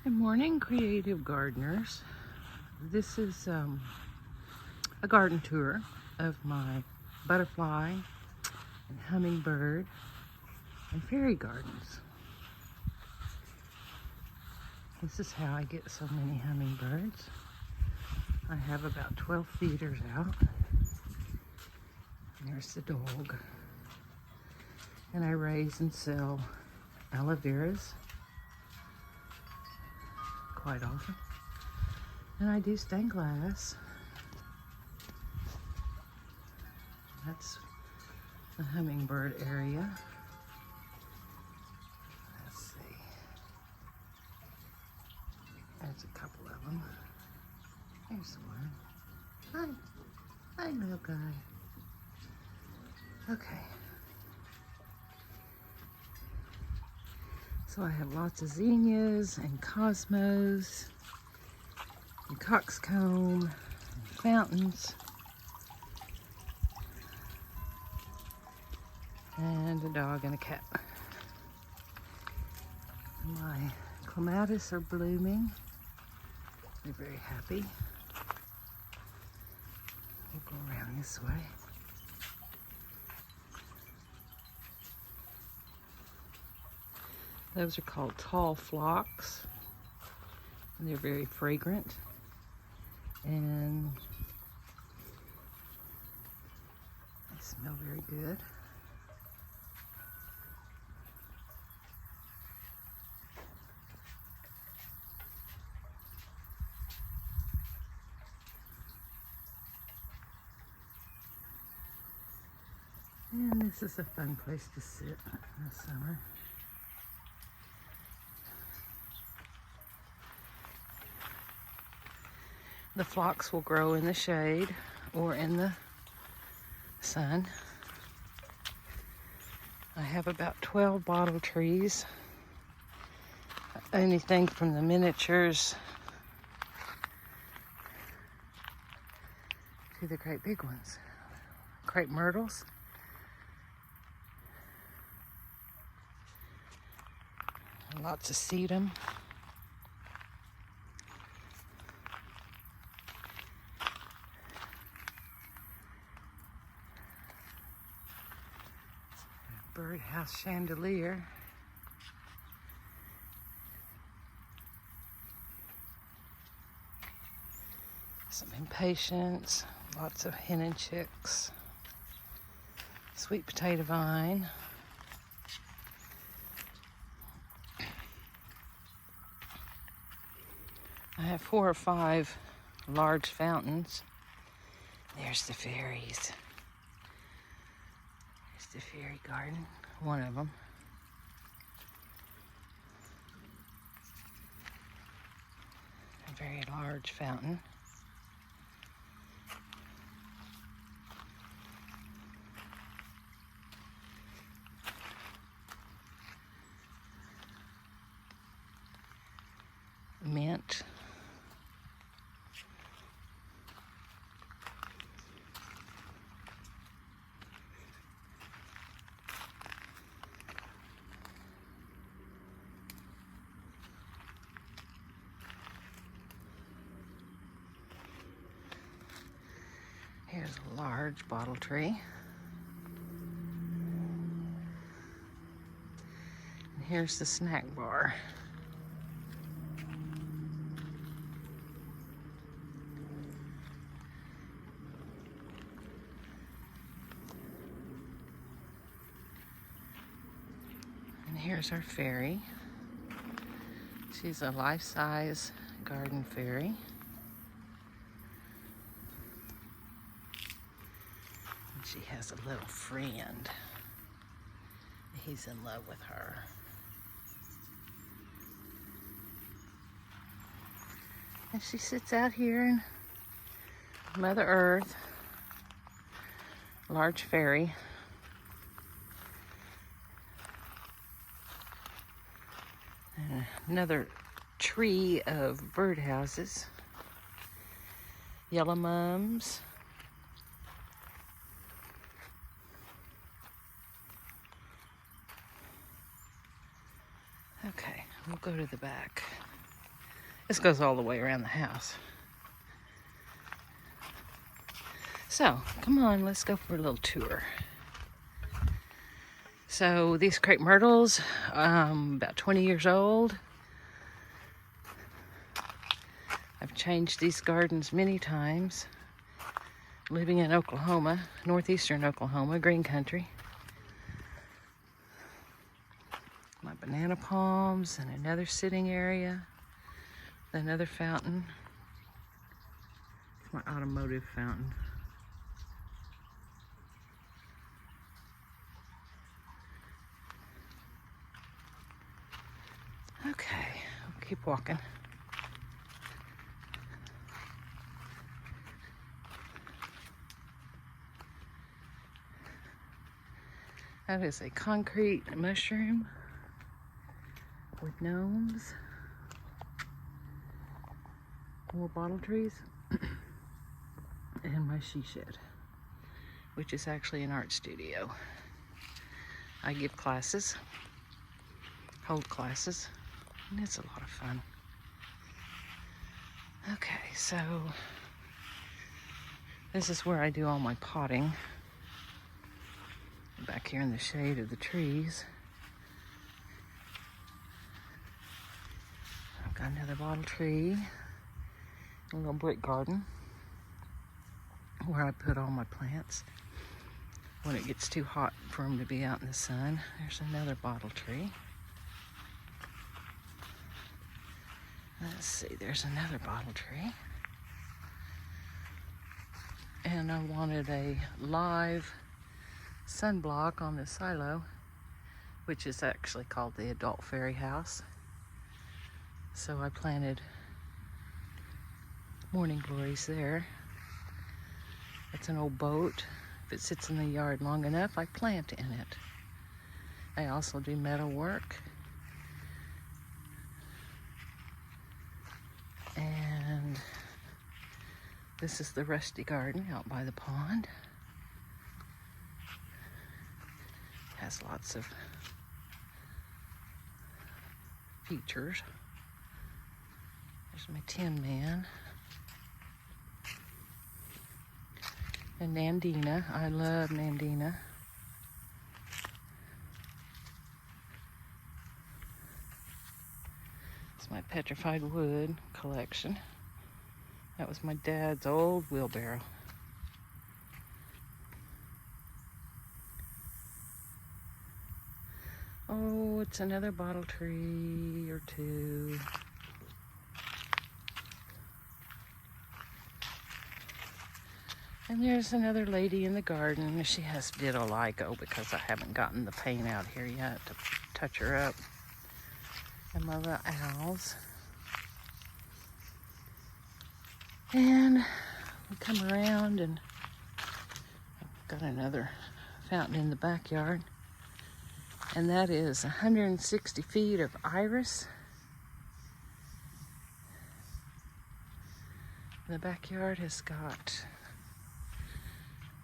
Good morning, creative gardeners. This is a garden tour of my butterfly and hummingbird and fairy gardens. This is how I get so many hummingbirds. I have about 12 feeders out. And there's the dog. And I raise and sell aloe veras quite often. And I do stained glass. That's the hummingbird area. Let's see. There's a couple of them. Here's one. Hi. Hi, little guy. Okay. So I have lots of zinnias and cosmos and coxcomb and fountains and a dog and a cat. My clematis are blooming. They're very happy. We'll go around this way. Those are called tall phlox, and they're very fragrant, and they smell very good. And this is a fun place to sit in the summer. The phlox will grow in the shade or in the sun. I have about 12 bottle trees. Anything from the miniatures to the great big ones. Crepe myrtles. Lots of sedum. Birdhouse chandelier. Some impatiens, lots of hen and chicks. Sweet potato vine. I have 4 or 5 large fountains. There's the fairies. There's the fairy garden, one of them. A very large fountain. Mint. Here's a large bottle tree. And here's the snack bar. And here's our fairy. She's a life-size garden fairy. She has a little friend. He's in love with her. And she sits out here in Mother Earth. Large fairy. And another tree of birdhouses. Yellow mums. Okay, we'll go to the back. This goes all the way around the house. So, come on, let's go for a little tour. So, these crepe myrtles, about 20 years old. I've changed these gardens many times. Living in Oklahoma, northeastern Oklahoma, green country. My banana palms and another sitting area. Another fountain. It's my automotive fountain. Okay, I'll keep walking. That is a concrete mushroom with gnomes. More bottle trees. And my she shed, which is actually an art studio. I give classes, hold classes, and it's a lot of fun. Okay, so this is where I do all my potting. Back here in the shade of the trees. I've got another bottle tree, a little brick garden where I put all my plants when it gets too hot for them to be out in the sun. There's another bottle tree. Let's see, there's another bottle tree. And I wanted a live sunblock on the silo, which is actually called the Adult Fairy House. So I planted morning glories there. It's an old boat. If it sits in the yard long enough, I plant in it. I also do metal work. And this is the rusty garden out by the pond. Has lots of features. There's my Tin Man. And Nandina. I love Nandina. It's my petrified wood collection. That was my dad's old wheelbarrow. Oh, it's another bottle tree or two. And there's another lady in the garden. She has vitiligo because I haven't gotten the paint out here yet to touch her up. And my little owls. And we come around and I've got another fountain in the backyard. And that is 160 feet of iris. The backyard has got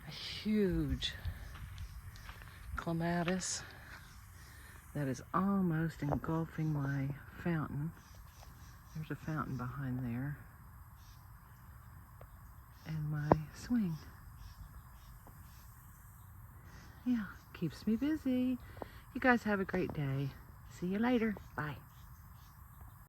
a huge clematis that is almost engulfing my fountain. There's a fountain behind there. And my swing. Yeah, keeps me busy. You guys have a great day. See you later. Bye.